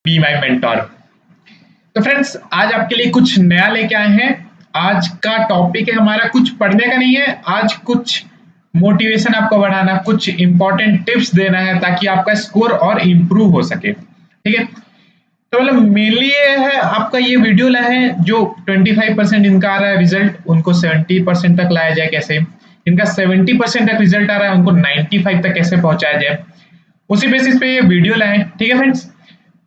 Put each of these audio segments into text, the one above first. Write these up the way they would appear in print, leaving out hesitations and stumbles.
Be my mentor. तो friends आज आपके लिए कुछ नया लेके आए हैं। आज का टॉपिक है हमारा, कुछ पढ़ने का नहीं है, आज कुछ मोटिवेशन आपको बढ़ाना, कुछ इंपॉर्टेंट टिप्स देना है ताकि आपका स्कोर और इम्प्रूव हो सके। ठीक है, तो मतलब मेनली ये है, आपका ये वीडियो लाया है जो 25% इनका आ रहा है रिजल्ट, उनको 70% तक लाया जाए कैसे, इनका 70% तक रिजल्ट आ रहा है उनको 95 तक कैसे पहुंचाया जाए, उसी बेसिस पे ये वीडियो लाए। ठीक है फ्रेंड्स,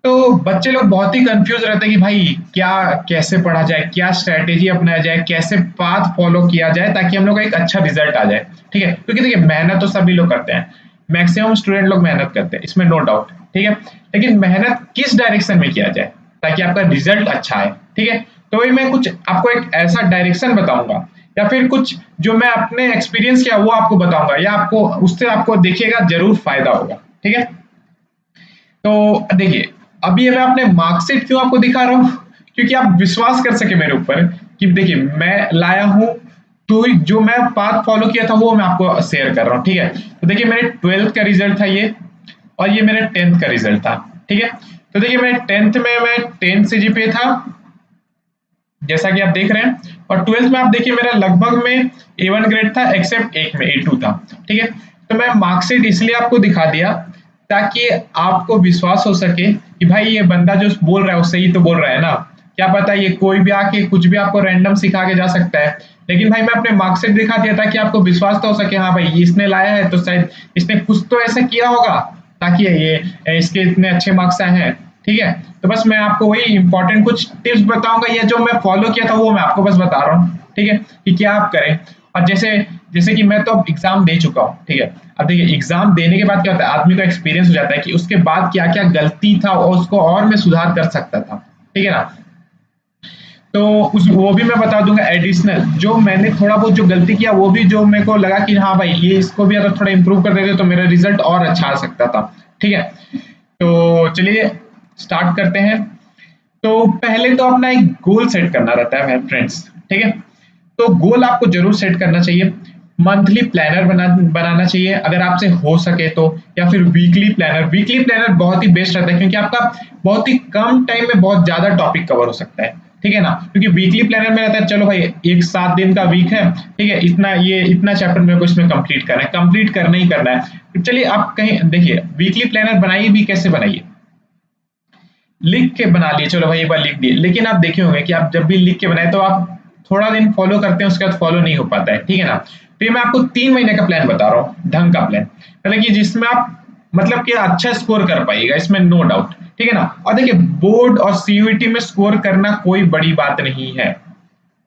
तो बच्चे लोग बहुत ही कंफ्यूज रहते हैं कि भाई क्या कैसे पढ़ा जाए, क्या स्ट्रेटेजी अपनाया जाए, कैसे पाथ फॉलो किया जाए ताकि हम लोग का एक अच्छा रिजल्ट आ जाए। ठीक है, क्योंकि देखिए मेहनत तो सभी लोग करते हैं, मैक्सिमम स्टूडेंट लोग मेहनत करते हैं, इसमें नो डाउट। ठीक है, लेकिन मेहनत किस डायरेक्शन में किया जाए ताकि आपका रिजल्ट अच्छा आए। ठीक है, तो वही मैं कुछ आपको एक ऐसा डायरेक्शन बताऊंगा या फिर कुछ जो मैं अपने एक्सपीरियंस किया वो आपको बताऊंगा, या आपको उससे आपको देखिएगा जरूर फायदा होगा। ठीक है, तो देखिए अभी मैं अपने मार्कशीट क्यों आपको दिखा रहा हूँ, क्योंकि आप विश्वास कर सके मेरे ऊपर कि देखिए मैं लाया हूँ, तो जो मैं पाथ फॉलो किया था वो मैं आपको शेयर कर रहा हूँ। ठीक है, तो देखिए मेरे 12th का रिजल्ट था ये, और ये मेरे 10th का रिजल्ट था। ठीक है, तो देखिए मेरे 10th में मैं 10 CGPA था जैसा कि आप देख रहे हैं, और 12th में आप देखिए मेरा लगभग में A1 ग्रेड था, एक्सेप्ट एक में A2 था। ठीक है, तो मैं मार्कशीट इसलिए आपको दिखा दिया ताकि आपको विश्वास हो सके कि भाई ये बंदा जो बोल रहा है वो सही तो बोल रहा है ना। क्या पता ये कोई भी आके कुछ भी आपको रैंडम सिखा के जा सकता है, लेकिन भाई मैं अपने मार्कशीट दिखा दिया ताकि आपको विश्वास तो हो सके, हाँ भाई इसने लाया है तो शायद इसने कुछ तो ऐसा किया होगा ताकि ये इसके इतने अच्छे मार्क्स आए हैं। ठीक है, तो बस मैं आपको वही इंपॉर्टेंट कुछ टिप्स बताऊंगा, ये जो मैं फॉलो किया था वो मैं आपको बस बता रहा हूँ। ठीक है, कि क्या आप करें। और जैसे जैसे कि मैं तो अब एग्जाम दे चुका हूँ। ठीक है, अब देखिए एग्जाम देने के बाद क्या होता है, आदमी का एक्सपीरियंस हो जाता है कि उसके बाद क्या क्या गलती था और उसको और मैं सुधार कर सकता था। ठीक है ना, तो उस वो भी मैं बता दूंगा एडिशनल, जो मैंने थोड़ा बहुत जो गलती किया वो भी जो मेरे को लगा कि हाँ भाई ये इसको भी अगर थोड़ा इंप्रूव कर देते तो मेरा रिजल्ट और अच्छा आ सकता था। ठीक है, तो चलिए स्टार्ट करते हैं। तो पहले तो अपना एक गोल सेट करना रहता है फ्रेंड्स। ठीक है, तो गोल आपको जरूर सेट करना चाहिए, मंथली प्लानर बनाना चाहिए अगर आपसे हो सके तो, या फिर वीकली प्लानर। वीकली प्लानर बहुत ही बेस्ट रहता है क्योंकि आपका बहुत ही कम टाइम में बहुत ज्यादा टॉपिक कवर हो सकता है। ठीक है ना, क्योंकि वीकली प्लानर में रहता है चलो भाई एक 7 दिन का वीक है, ठीक है, इतना चैप्टर मेरे को इसमें कंप्लीट करना है, कंप्लीट करना ही करना है। चलिए आप कहीं देखिए वीकली प्लानर बनाइए भी, कैसे बनाइए, लिख के बना लिए, चलो भाई एक बार लिख दिए, लेकिन आप देखे होंगे कि आप जब भी लिख के बनाए तो आप थोड़ा दिन फॉलो करते हैं उसके बाद फॉलो नहीं हो पाता है। ठीक है ना, तो ये मैं आपको 3 महीने का प्लान बता रहा हूँ, ढंग का प्लान, मतलब कि जिसमें आप मतलब कि अच्छा स्कोर कर पाइएगा, इसमें नो डाउट। ठीक है ना, और देखिए बोर्ड और सीयूईटी में स्कोर करना कोई बड़ी बात नहीं है।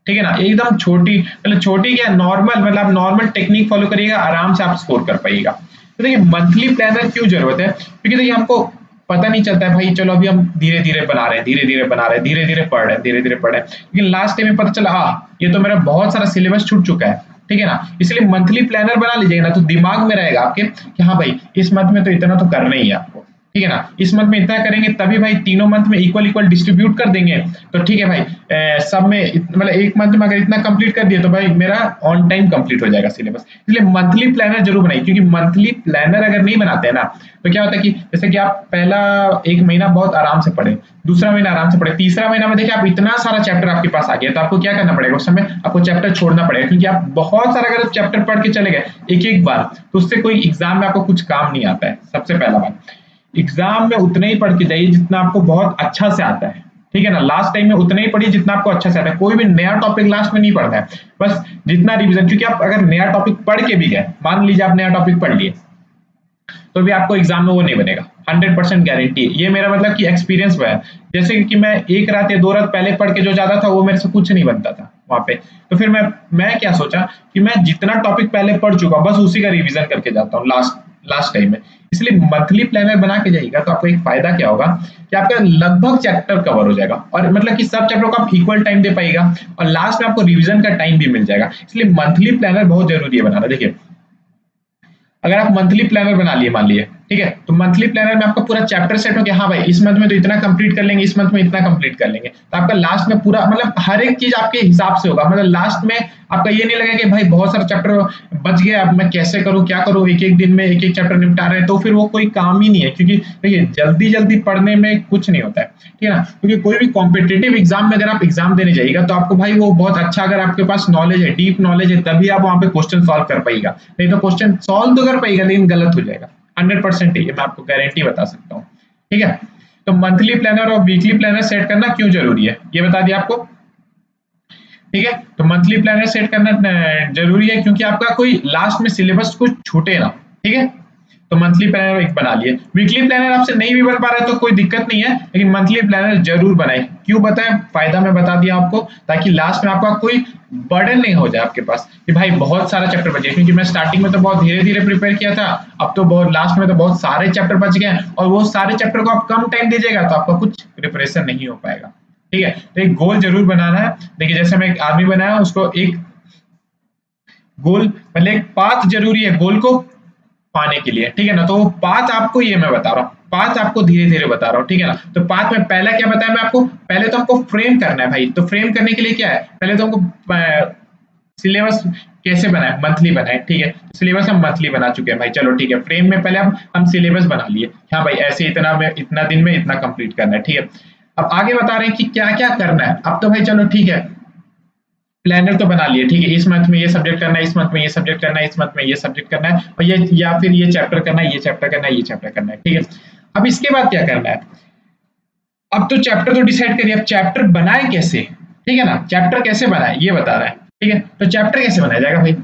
ठीक है ना, एकदम छोटी मतलब छोटी क्या नॉर्मल, मतलब आप नॉर्मल टेक्निक फॉलो करिएगा, आराम से आप स्कोर कर पाइएगा। तो देखिए मंथली प्लानर क्यों जरूरत है, क्योंकि देखिए हमको पता नहीं चलता है भाई, चलो अभी हम धीरे धीरे बना रहे हैं, धीरे धीरे बना रहे हैं, धीरे धीरे पढ़ रहे हैं, धीरे धीरे पढ़ रहे हैं, लेकिन लास्ट टाइम में पता चला ये तो मेरा बहुत सारा सिलेबस छूट चुका है। ठीक है ना, इसलिए मंथली प्लानर बना लीजिएगा ना, तो दिमाग में रहेगा आपके कि हाँ भाई इस मंथ में तो इतना तो करना ही है आपको। ठीक है ना, इस मंथ में इतना करेंगे तभी भाई तीनों मंथ में इक्वल इक्वल डिस्ट्रीब्यूट कर देंगे, तो ठीक है भाई सब में मतलब एक मंथ में अगर इतना कंप्लीट कर दिया तो भाई मेरा ऑन टाइम कंप्लीट हो जाएगा सिलेबस। इसलिए मंथली प्लानर जरूर बनाइए, क्योंकि मंथली प्लानर अगर नहीं बनाते हैं ना तो क्या होता है कि जैसे कि आप पहला एक महीना बहुत आराम से पढ़े, दूसरा महीना आराम से पढ़े, तीसरा महीना में देखिए आप इतना सारा चैप्टर आपके पास आ गया, तो आपको क्या करना पड़ेगा, उस समय आपको चैप्टर छोड़ना पड़ेगा, क्योंकि आप बहुत सारा अगर चैप्टर पढ़ के चले गए एक एक बार तो उससे कोई एग्जाम में आपको कुछ काम नहीं आता है। सबसे पहला बात, एग्जाम में उतने ही पढ़ के जाइए जितना आपको बहुत अच्छा से आता है। ठीक है ना, लास्ट टाइम में उतना ही पढ़िए जितना आपको अच्छा से आता है, कोई भी नया टॉपिक लास्ट में नहीं पढ़ना है, बस जितना रिवीजन, क्योंकि आप अगर नया टॉपिक पढ़ के भी गए, मान लीजिए आप नया टॉपिक पढ़ लिए तो भी आपको एग्जाम में वो नहीं बनेगा, 100% गारंटी। ये मेरा मतलब कि एक्सपीरियंस हुआ है, जैसे कि मैं एक रात या 2 रात पहले पढ़ के जो जाता था वो मेरे से कुछ नहीं बनता था वहां पे, तो फिर मैं क्या सोचा कि मैं जितना टॉपिक पहले पढ़ चुका बस उसी का रिवीजन करके जाता हूँ लास्ट टाइम में। इसलिए मंथली प्लानर बना के जाइएगा तो आपको एक फायदा क्या होगा कि आपका लगभग चैप्टर कवर हो जाएगा, और मतलब कि सब चैप्टर को आप इक्वल टाइम दे पाएगा, और लास्ट में आपको रिवीजन का टाइम भी मिल जाएगा। इसलिए मंथली प्लानर बहुत जरूरी है बनाना। देखिए अगर आप मंथली प्लानर बना लिए मान लिए ठीक है। तो मंथली प्लानर में आपका पूरा चैप्टर सेट हो गया, हाँ भाई इस मंथ में तो इतना कंप्लीट कर लेंगे, इस मंथ में इतना कंप्लीट कर लेंगे, तो आपका लास्ट में पूरा मतलब हर एक चीज आपके हिसाब से होगा, मतलब लास्ट में आपका ये नहीं लगेगा कि भाई बहुत सारा चैप्टर बच गया, अब मैं कैसे करूं क्या करूं, एक एक दिन में एक एक चैप्टर निपटा रहे हैं, तो फिर वो कोई काम ही नहीं है। क्योंकि देखिए जल्दी जल्दी पढ़ने में कुछ नहीं होता है, ठीक है ना। क्योंकि कोई भी कॉम्पिटेटिव एग्जाम में अगर आप एग्जाम देने जाइएगा तो आपको भाई वो बहुत अच्छा, अगर आपके पास नॉलेज है, डीप नॉलेज है, तभी आप वहां पे क्वेश्चन सॉल्व कर पाएगा, नहीं तो क्वेश्चन सॉल्व तो कर पाएगा लेकिन गलत हो जाएगा 100%, ये मैं आपको गारंटी बता सकता हूँ, ठीक है। तो मंथली प्लानर और वीकली प्लानर सेट करना क्यों जरूरी है ये बता दिया आपको, ठीक है। तो मंथली प्लानर सेट करना जरूरी है क्योंकि आपका कोई लास्ट में सिलेबस कुछ छूटे ना, ठीक है। तो मंथली प्लानर एक बना लिए, वीकली प्लानर आपसे नहीं भी बन पा रहा है तो कोई दिक्कत नहीं है, लेकिन मंथली प्लानर जरूर बनाए। क्यों बताएं, फायदा मैं बता दिया आपको, ताकि लास्ट में आपका कोई बर्डन नहीं हो जाए आपके पास कि भाई बहुत सारा चैप्टर बचे, क्योंकि मैं स्टार्टिंग में तो बहुत धीरे धीरे प्रिपेयर किया था, अब तो बहुत लास्ट में तो बहुत सारे चैप्टर बच गए और वो सारे चैप्टर को आप कम टाइम दीजिएगा तो आपका कुछ प्रिपरेशन नहीं हो पाएगा, ठीक है। तो एक गोल जरूर बनाना है। देखिए जैसे मैं एक आदमी बनाया, उसको एक गोल मतलब एक पाथ जरूरी है गोल को पाने के लिए, ठीक है ना। तो वो पाथ आपको ये मैं बता रहा हूँ, पाथ आपको धीरे धीरे बता रहा हूँ, ठीक है ना। तो पाथ में पहला क्या बताया मैं आपको, पहले तो हमको फ्रेम करना है भाई। तो फ्रेम करने के लिए क्या है, पहले तो हमको सिलेबस कैसे बनाए, मंथली बनाए, ठीक है। सिलेबस हम मंथली बना चुके हैं भाई, चलो ठीक है। फ्रेम में पहले हम सिलेबस बना लिए, हाँ भाई ऐसे इतना में इतना दिन में इतना कंप्लीट करना है, ठीक है। अब आगे बता रहे हैं कि क्या क्या करना है। अब तो भाई चलो ठीक है, प्लानर तो बना लिए, ठीक है। इस मंथ में ये सब्जेक्ट करना है, इस मंथ में ये सब्जेक्ट करना है, इस मंथ में ये सब्जेक्ट करना है, और ये या फिर ये चैप्टर करना है, ये चैप्टर करना है, ये चैप्टर करना है, ठीक है। अब इसके बाद क्या करना है, अब तो चैप्टर तो डिसाइड करिए, अब चैप्टर बनाए कैसे, ठीक है ना। चैप्टर कैसे बनाए ये बता रहा है, ठीक है। तो चैप्टर कैसे बनाया जाएगा भाई,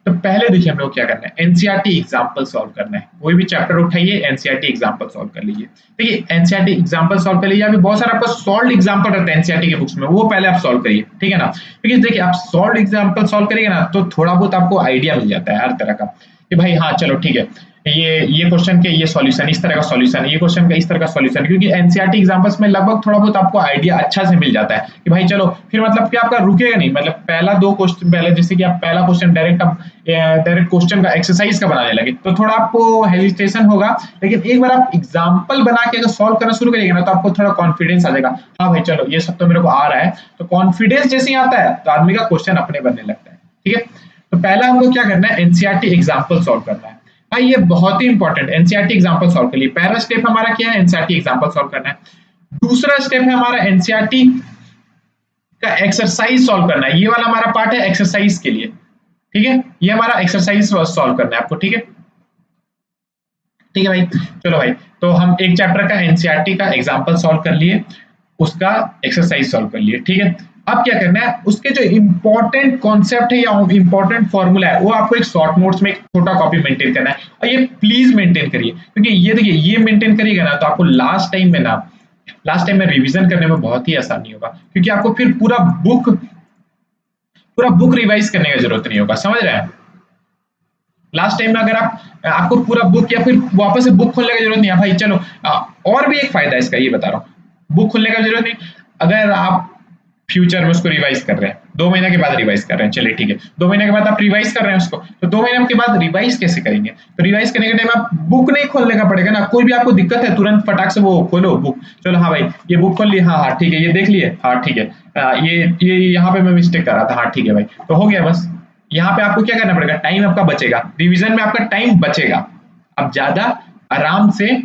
तो पहले देखिए हम लोग क्या करना है, एनसीईआरटी एग्जांपल सॉल्व करना है। कोई भी चैप्टर उठाइए, एनसीईआरटी एग्जांपल सॉल्व कर लीजिए, ठीक है। एनसीईआरटी एग्जांपल सॉल्व कर लीजिए, अभी बहुत सारा आपका सॉल्व एग्जांपल रहता है एनसीईआरटी की बुक्स में, वो पहले आप सॉल्व करिए, ठीक है ना। क्योंकि देखिए आप सॉल्व एग्जांपल सॉल्व करिएगा ना तो थोड़ा बहुत आपको आइडिया मिल जाता है हर तरह का, कि भाई हाँ चलो ठीक है, ये क्वेश्चन के ये सॉल्यूशन इस तरह का सॉल्यूशन है, ये क्वेश्चन का इस तरह का सॉल्यूशन, क्योंकि एनसीईआरटी एग्जांपल्स में लगभग थोड़ा बहुत आपको आइडिया अच्छा से मिल जाता है कि भाई चलो फिर मतलब कि आपका रुकेगा नहीं, मतलब पहला दो क्वेश्चन पहले जैसे कि आप पहला क्वेश्चन डायरेक्ट क्वेश्चन का एक्सरसाइज का बनाने लगे तो थोड़ा आपको हेजिटेशन होगा, लेकिन एक बार आप एग्जाम्पल बना के अगर सॉल्व करना शुरू करिएगा ना तो आपको थोड़ा कॉन्फिडेंस आ जाएगा, हाँ भाई चलो ये सब तो मेरे को आ रहा है। तो कॉन्फिडेंस जैसे ही आता है तो आदमी का क्वेश्चन अपने बनने लगता है, ठीक है। तो पहला हमको क्या करना है, एनसीईआरटी एग्जाम्पल सॉल्व करना है भाई, ये बहुत ही इंपॉर्टेंट। एनसीईआरटी एग्जांपल सॉल्व के लिए पहला स्टेप हमारा क्या है, एनसीईआरटी एग्जांपल सॉल्व करना है। दूसरा स्टेप है हमारा एनसीईआरटी का एक्सरसाइज सॉल्व करना है, ये वाला हमारा पार्ट है एक्सरसाइज के लिए, ठीक है। ये हमारा एक्सरसाइज सॉल्व करना है आपको, ठीक है, ठीक है भाई। चलो भाई, तो हम एक चैप्टर का एनसीईआरटी का एग्जांपल सॉल्व कर लिए, उसका एक्सरसाइज सॉल्व कर लिए, ठीक है। अब क्या करना है, उसके जो इंपॉर्टेंट कॉन्सेप्ट है या इंपॉर्टेंट फॉर्मूला है वो आपको एक शॉर्ट नोट्स में एक छोटा कॉपी मेंटेन करना है, और ये प्लीज मेंटेन करिए, क्योंकि ये देखिए ये मेंटेन करिएगा ना तो आपको लास्ट टाइम में रिवीजन करने में बहुत ही आसानी होगा, क्योंकि आपको फिर पूरा बुक रिवाइज करने का जरूरत नहीं होगा, समझ रहे हैं। लास्ट टाइम में अगर आपको पूरा बुक या फिर वापस से बुक खोलने का जरूरत नहीं है भाई, चलो और भी एक फायदा है इसका, ये बता रहा हूँ, बुक खोलने का जरूरत नहीं। अगर आप फ्यूचर में उसको रिवाइज कर रहे हैं, 2 महीने के बाद रिवाइज कर रहे हैं, चलिए ठीक है, 2 महीने के बाद आप रिवाइज कर रहे हैं उसको, तो 2 महीने के बाद रिवाइज कैसे करेंगे, तो रिवाइज करने के टाइम आप बुक नहीं खोलने का पड़ेगा ना, कोई भी आपको दिक्कत है तुरंत फटाक से वो खोलो बुक, चलो हाँ भाई ये बुक खोल लिए, हाँ ठीक है, ये देख लिए, हाँ ठीक है, ये यहाँ पे मैं मिस्टेक कर रहा था, हाँ ठीक है भाई, तो हो गया बस। यहाँ पे आपको क्या करना पड़ेगा, टाइम आपका बचेगा, रिविजन में आपका टाइम बचेगा, आप ज्यादा आराम से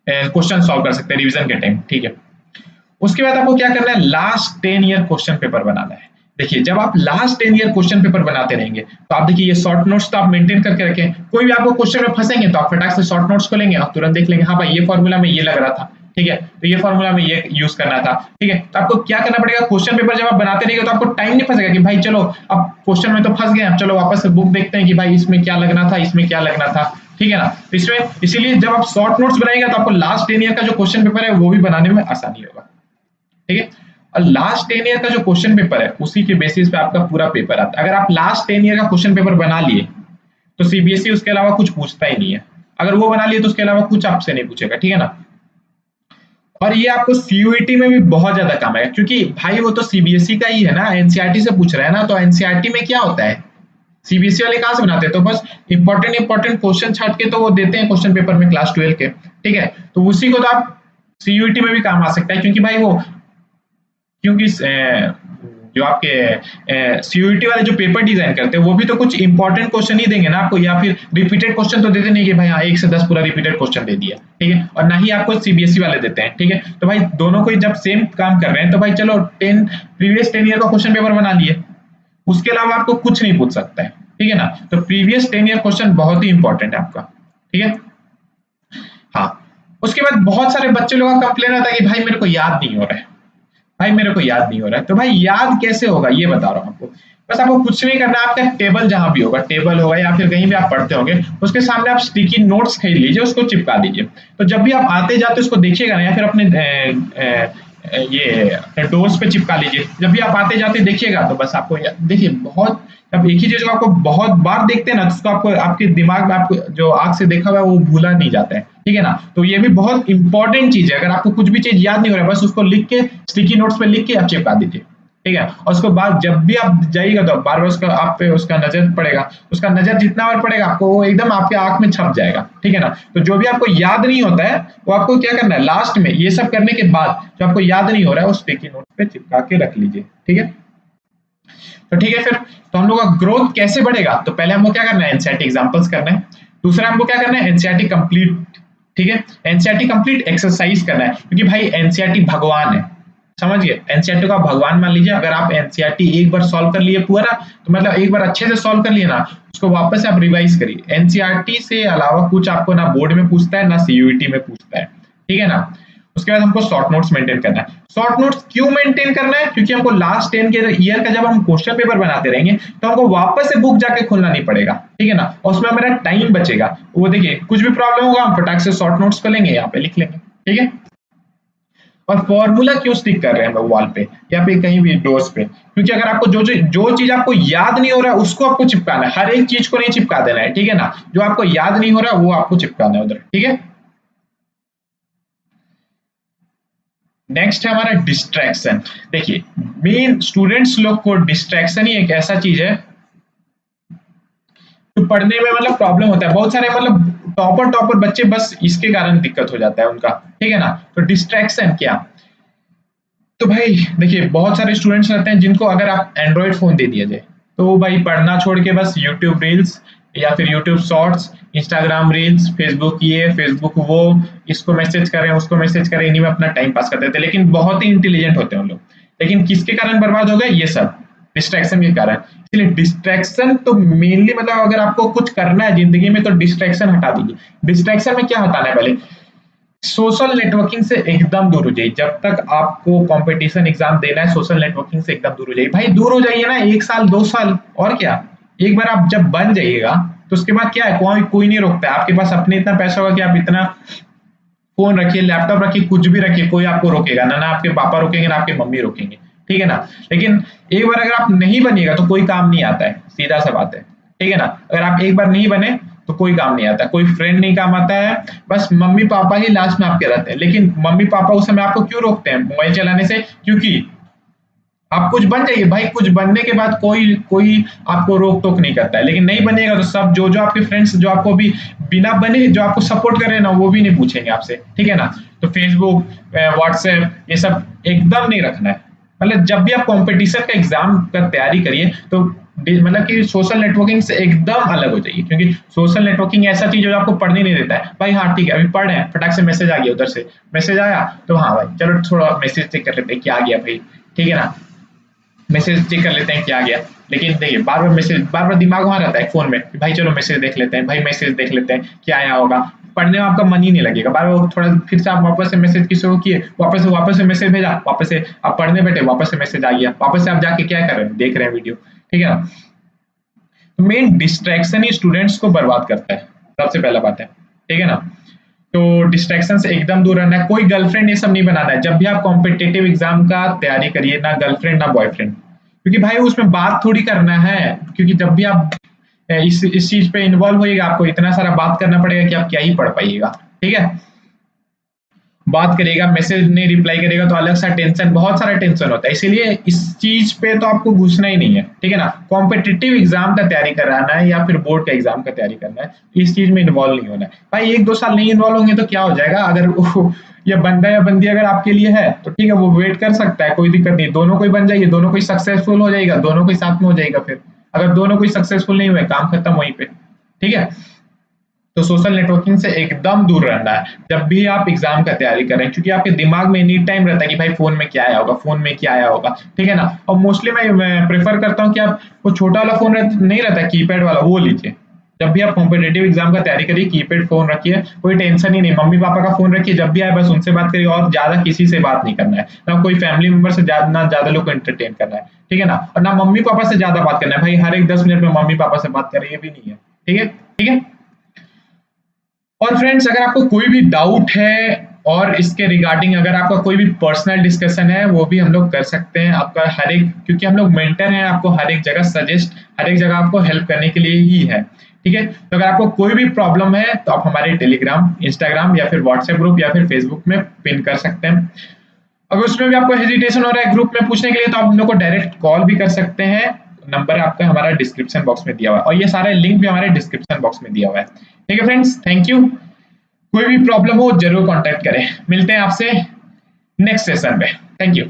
क्वेश्चन सॉल्व कर सकते हैं रिविजन के टाइम, ठीक है। उसके बाद आपको क्या करना है, लास्ट 10 ईयर क्वेश्चन पेपर बनाना है। देखिए जब आप लास्ट 10 ईयर क्वेश्चन पेपर बनाते रहेंगे तो आप देखिए ये शॉर्ट नोट्स तो आप मेंटेन करके रखें, कोई भी आपको क्वेश्चन में फंसेंगे तो आप फटाक से शॉर्ट नोट्स खोलेंगे और तुरंत देख लेंगे, हाँ भाई ये फॉर्मूला में ये लग रहा था, ठीक है, तो ये फॉर्मूला में ये यूज करना था, ठीक है। तो आपको क्या करना पड़ेगा, क्वेश्चन पेपर जब आप बनाते रहेंगे तो आपको टाइम नहीं फंसेगा कि भाई चलो अब क्वेश्चन में तो फंस गए, अब चलो वापस से बुक देखते हैं कि भाई इसमें क्या लगना था, इसमें क्या लगना था, ठीक है ना। तो इसमें इसीलिए जब आप शॉर्ट नोट्स बनाएंगे तो आपको लास्ट 10 ईयर का जो क्वेश्चन पेपर है वो भी बनाने में आसानी होगा, ठीक है। और लास्ट 10 ईयर का जो क्वेश्चन पेपर है उसी के बेसिस पे आपका पूरा पेपर आता है। अगर आप लास्ट 10 ईयर का क्वेश्चन पेपर बना लिए तो सीबीएसई उसके अलावा कुछ पूछता ही नहीं है, अगर वो बना लिए तो उसके अलावा कुछ आपसे नहीं पूछेगा, ठीक है ना। और ये आपको सीयूईटी में भी बहुत ज्यादा काम आएगा, क्योंकि भाई वो तो सीबीएसई का ही है ना, एनसीईआरटी से पूछ रहा है ना, तो एनसीईआरटी में क्या होता है, सीबीएसई वाले कहाँ से बनाते हैं, तो बस इंपॉर्टेंट क्वेश्चन छाट के तो वो देते हैं क्वेश्चन पेपर में क्लास 12 के, ठीक है। तो उसी को तो आप सीयूईटी में भी काम आ सकता है, क्योंकि भाई वो क्योंकि जो आपके सीयूईटी वाले जो पेपर डिजाइन करते हैं वो भी तो कुछ इंपॉर्टेंट क्वेश्चन ही देंगे ना आपको, या फिर रिपीटेड क्वेश्चन तो देते नहीं कि भाई हाँ 1 से 10 पूरा रिपीटेड क्वेश्चन दे दिया, ठीक है। और ना ही आपको सीबीएसई वाले देते हैं, ठीक है। तो भाई दोनों को जब सेम काम कर रहे हैं तो भाई चलो प्रीवियस 10 ईयर का क्वेश्चन पेपर बना लिए, उसके अलावा आपको कुछ नहीं पूछ सकता है, ठीक है ना। तो प्रीवियस 10 ईयर क्वेश्चन बहुत ही इंपॉर्टेंट है आपका, ठीक है। हाँ, उसके बाद बहुत सारे बच्चे लोगों का कंप्लेन आता है कि भाई मेरे को याद नहीं हो रहा है, भाई मेरे को याद नहीं हो रहा है। तो भाई याद कैसे होगा ये बता रहा हूँ आपको। बस आपको कुछ नहीं करना, आपका टेबल जहां भी होगा, टेबल होगा या फिर कहीं भी आप पढ़ते होंगे, उसके सामने आप स्टिकी नोट्स खरीद लीजिए, उसको चिपका दीजिए। तो जब भी आप आते जाते उसको देखिएगा ना, या फिर अपने ये डोर्स पे चिपका लीजिए, जब भी आप आते जाते देखिएगा तो बस आपको देखिए बहुत, अब एक ही चीज को आपको बहुत बार देखते हैं ना तो उसको आपको आपके दिमाग में आपको जो आंख से देखा हुआ है वो भूला नहीं जाता है, ठीक है ना। तो ये भी बहुत इंपॉर्टेंट चीज है, अगर आपको कुछ भी चीज याद नहीं हो रहा है बस उसको लिख के स्टिकी नोट्स पे लिख के आप चिपका दीजिए, ठीक है। और उसके बाद जब भी आप जाइएगा तो बार बार उसका आप पे उसका नजर पड़ेगा, उसका नजर जितना बार पड़ेगा आपको वो एकदम आपके आंख में छप जाएगा, ठीक है ना। तो जो भी आपको याद नहीं होता है वो आपको क्या करना है, लास्ट में ये सब करने के बाद जो आपको याद नहीं हो रहा है उस स्टिकी नोट पे चिपका के रख लीजिए, ठीक है। तो ठीक है, फिर तो हम लोग का ग्रोथ कैसे बढ़ेगा, तो पहले हमको क्या करना है, एनसीईआरटी एग्जांपल्स करना है। दूसरा हमको क्या करना है, एनसीईआरटी कंप्लीट, ठीक है। एनसीईआरटी कंप्लीट एक्सरसाइज करना है, क्योंकि भाई एनसीईआरटी भगवान है, समझिए। एनसीईआरटी को आप भगवान मान लीजिए। अगर आप एनसीईआरटी एक बार सॉल्व कर लिए पूरा, तो मतलब एक बार अच्छे से सॉल्व कर लिए ना, उसको वापस से आप रिवाइज करिए। एनसीईआरटी से अलावा कुछ आपको ना बोर्ड में पूछता है ना सीयूईटी में पूछता है, ठीक है ना। उसके बाद हमको शॉर्ट नोट्स मेंटेन करना है। शॉर्ट नोट्स क्यों मेंटेन करना है, क्योंकि हमको लास्ट 10 के ईयर का जब हम क्वेश्चन पेपर बनाते रहेंगे तो हमको वापस से बुक जाके खोलना नहीं पड़ेगा, ठीक है ना। और उसमें मेरा टाइम बचेगा। वो देखिए कुछ भी प्रॉब्लम होगा हम फटाक से शॉर्ट नोट्स को लेंगे, यहाँ पे लिख लेंगे, ठीक है। और फॉर्मूला क्यों स्टिक कर रहे हैं वॉल पे या फिर कहीं भी डोर्स पे, क्योंकि अगर आपको जो चीज आपको याद नहीं हो रहा है उसको आपको चिपकाना है, हर एक चीज को नहीं चिपका देना है, ठीक है ना। जो आपको याद नहीं हो रहा है वो आपको चिपकाना है उधर, ठीक है। नेक्स्ट है हमारा डिस्ट्रैक्शन। देखिए मेन स्टूडेंट्स लोग को डिस्ट्रैक्शन ही एक ऐसा चीज है तो पढ़ने में मतलब प्रॉब्लम होता है। बहुत सारे मतलब टॉपर बच्चे बस इसके कारण दिक्कत हो जाता है उनका, ठीक है ना। तो डिस्ट्रैक्शन क्या, तो भाई देखिए बहुत सारे स्टूडेंट्स रहते हैं जिनको अगर आप एंड्रॉइड फोन दे दिया जाए तो वो भाई पढ़ना छोड़ के बस यूट्यूब रील्स या फिर YouTube shorts, Instagram reels, Facebook ये फेसबुक वो, इसको मैसेज करें उसको मैसेज करें, इन्हीं में अपना टाइम पास करते थे। लेकिन बहुत ही इंटेलिजेंट होते हैं उन लोग, लेकिन किसके कारण बर्बाद हो गए, ये सब डिस्ट्रैक्शन के कारण। इसलिए डिस्ट्रैक्शन तो मेनली मतलब अगर आपको कुछ करना है जिंदगी में तो डिस्ट्रैक्शन हटा दीजिए। डिस्ट्रैक्शन में क्या हटाना है, पहले सोशल नेटवर्किंग से एकदम दूर हो जाइए। जब तक आपको कंपटीशन एग्जाम देना है सोशल नेटवर्किंग से एकदम दूर हो जाइए। भाई दूर हो जाइए ना, 1 साल 2 साल, और क्या। एक बार आप जब बन जाइएगा तो उसके बाद क्या है, कोई नहीं रोकता है। आपके पास अपने इतना पैसा होगा कि आप इतना फोन रखिए, लैपटॉप रखिए, कुछ भी रखिए, कोई आपको रोकेगा ना, ना आपके पापा रोकेंगे ना आपके मम्मी रोकेंगे, ठीक है ना। लेकिन एक बार अगर आप नहीं बनिएगा तो कोई काम नहीं आता है, सीधा सा बात है, ठीक है ना। अगर आप एक बार नहीं बने तो कोई काम नहीं आता, कोई फ्रेंड नहीं काम आता है, बस मम्मी पापा ही लास्ट में आपके रहते हैं। लेकिन मम्मी पापा उस समय आपको क्यों रोकते हैं मोबाइल चलाने से, क्योंकि आप कुछ बन जाइए। भाई कुछ बनने के बाद कोई कोई आपको रोक टोक नहीं करता है, लेकिन नहीं बनेगा तो सब जो जो आपके फ्रेंड्स जो आपको भी बिना बने जो आपको सपोर्ट कर रहे हैं ना वो भी नहीं पूछेंगे आपसे, ठीक है ना। तो फेसबुक व्हाट्सएप ये सब एकदम नहीं रखना है। मतलब जब भी आप कंपटीशन का एग्जाम का तैयारी करिए तो मतलब कि सोशल नेटवर्किंग से एकदम अलग हो जाइए, क्योंकि सोशल नेटवर्किंग ऐसा चीज है जो आपको पढ़ने नहीं देता है। भाई हाँ ठीक है अभी पढ़ रहे हैं, फटाक से मैसेज आ गया, उधर से मैसेज आया तो हाँ भाई चलो थोड़ा मैसेज चेक कर लेते हैं क्या आ गया भाई, ठीक है ना। मैसेज चेक कर लेते हैं क्या आ गया। लेकिन देखिए बार बार दिमाग वहां रहता है फोन में कि भाई चलो मैसेज देख लेते हैं, भाई मैसेज देख लेते हैं क्या आया होगा। पढ़ने में आपका मन ही नहीं लगेगा। बार बार थोड़ा फिर से आप वापस से मैसेज की शुरू किए, वापस से मैसेज भेजा, वापस से आप पढ़ने बैठे, वापस से मैसेज आ गया, वापस से आप जाके क्या कर रहे हैं, देख रहे हैं वीडियो, ठीक है ना। तो मेन डिस्ट्रैक्शन ही स्टूडेंट्स को बर्बाद करता है, सबसे पहला बात है, ठीक है ना। तो डिस्ट्रैक्शन से एकदम दूर रहना है। कोई गर्लफ्रेंड ये सब नहीं बनाना है। जब भी आप कॉम्पिटिटिव एग्जाम का तैयारी करिए, ना गर्लफ्रेंड ना बॉयफ्रेंड, क्योंकि भाई उसमें बात थोड़ी करना है। क्योंकि जब भी आप इस चीज पे इन्वॉल्व होइएगा आपको इतना सारा बात करना पड़ेगा कि आप क्या ही पढ़ पाइएगा, ठीक है। बात करेगा, मैसेज नहीं रिप्लाई करेगा तो अलग सा टेंशन, बहुत सारा टेंशन होता है। इसीलिए इस चीज पे तो आपको घुसना ही नहीं है, ठीक है ना। कॉम्पिटिटिव एग्जाम का तैयारी कराना है या फिर बोर्ड का एग्जाम का तैयारी करना है, इस चीज में इन्वॉल्व नहीं होना है भाई। 1-2 साल नहीं इन्वॉल्व होंगे तो क्या हो जाएगा, अगर ये बंदा या बंदी अगर आपके लिए है तो ठीक है, वो वेट कर सकता है, कोई दिक्कत नहीं, दोनों कोई बन जाइए, दोनों कोई सक्सेसफुल हो जाएगा, दोनों कोई साथ में हो जाएगा। फिर अगर दोनों कोई सक्सेसफुल नहीं हुए, काम खत्म वहीं पे, ठीक है। तो सोशल नेटवर्किंग से एकदम दूर रहना है जब भी आप एग्जाम का तैयारी कर रहे हैं, क्योंकि आपके दिमाग में एनी टाइम रहता है कि भाई फोन में क्या आया होगा, फोन में क्या आया होगा, ठीक है ना। और मोस्टली मैं प्रेफर करता हूँ कि आप वो छोटा वाला फोन नहीं रहता कीपैड वाला, वो लीजिए। जब भी आप कॉम्पिटेटिव एग्जाम का तैयारी करिए, कीपैड फोन रखिए, कोई टेंशन ही नहीं। मम्मी पापा का फोन रखिए, जब भी आए बस उनसे बात करिए, और ज्यादा किसी से बात नहीं करना है, ना कोई फैमिली मेंबर से ज्यादा, ना ज्यादा लोग को एंटरटेन करना है, ठीक है ना। और ना मम्मी पापा से ज्यादा बात करना है भाई, हर एक 10 मिनट में मम्मी पापा से बात करें, ये भी नहीं है, ठीक है, ठीक है। और फ्रेंड्स, अगर आपको कोई भी डाउट है और इसके रिगार्डिंग अगर आपका कोई भी पर्सनल डिस्कशन है, वो भी हम लोग कर सकते हैं। आपका हर एक, क्योंकि हम लोग मेंटर हैं, आपको हर एक जगह सजेस्ट, हर एक जगह आपको हेल्प करने के लिए ही है, ठीक है। तो अगर आपको कोई भी प्रॉब्लम है तो आप हमारे टेलीग्राम, इंस्टाग्राम या फिर व्हाट्सएप ग्रुप या फिर फेसबुक में पिन कर सकते हैं। अगर उसमें भी आपको हेजिटेशन हो रहा है ग्रुप में पूछने के लिए, तो आप हम लोग को डायरेक्ट कॉल भी कर सकते हैं। नंबर आपका हमारा डिस्क्रिप्शन बॉक्स में दिया हुआ है, और ये सारे लिंक भी हमारे डिस्क्रिप्शन बॉक्स में दिया हुआ है, ठीक है फ्रेंड्स। Thank you. कोई भी प्रॉब्लम हो जरूर कांटेक्ट करें। मिलते हैं आपसे नेक्स्ट सेशन में। Thank you.